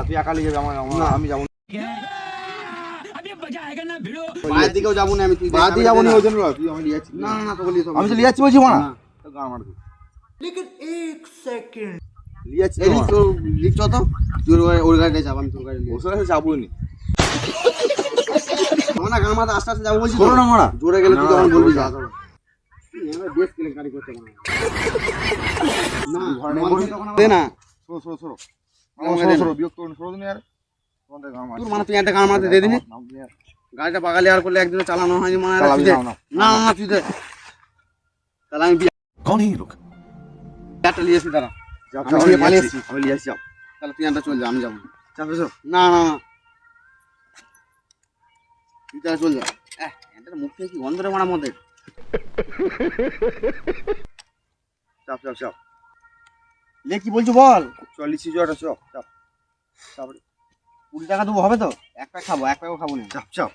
তুই একা নিয়ে যাবি, আমি যাবো বাইরের দিকেও যাবো না আমি, তুই বাদ দিয়ে যাবো না, ওই জন্য তুই আমি নিয়ে যাচ্ছি। না না না, তোকে নিয়ে যাবো। আমি তো নিয়ে যাচ্ছি বলছি মারা, গান মারবো। নিয়ে যাচ্ছি এই তো লিখ তো, তুই ওর গাড়িতে যাবো, আমি তোর গাড়ি নিয়ে ওর সাথে যাবো নি। আমার না গান মারতে আস্তে আস্তে যাবো বলছি তো। শোনো না মারা, জোরে গেলে তুই তখন বলবি যা। না, বেশ কেলেঙ্কারি করতে না ঘরে নেই, দে না, সরো আমাকে দে না। বিরক্ত করুন, সরো দিন আর তোমাদের গান তোর মানে তুই একটা গান মারতে দিয়ে দিনি, গাড়িটা বাগালে আর করলে একদিনও চালানো হয়নি মানে চালাবি তুই দে। না, না। না না না, তুই দে, তাহলে আমি कौन है ये लोग? বিয়ারটা নিয়ে এসি দাঁড়া, যাও, আমি নিয়ে পালিয়ে এসছি। আমি নিয়ে আসছি, যাও। তাহলে তুই একটা চল যা, আমি যাবো না। চাপে চল। না না না, তুই তাহলে চল যা। এটা মুখ থেকে কি গন্ধ রে মারার মধ্যে। চাপ চাপ চাপ, লে কি বলছো বল। চল লিচি জোয়াটা, চাপ চাপ 20 টাকা দেবো হবে তো? এক প্যাক খাবো, এক প্যাকও খাবো না। চাপ চাপ।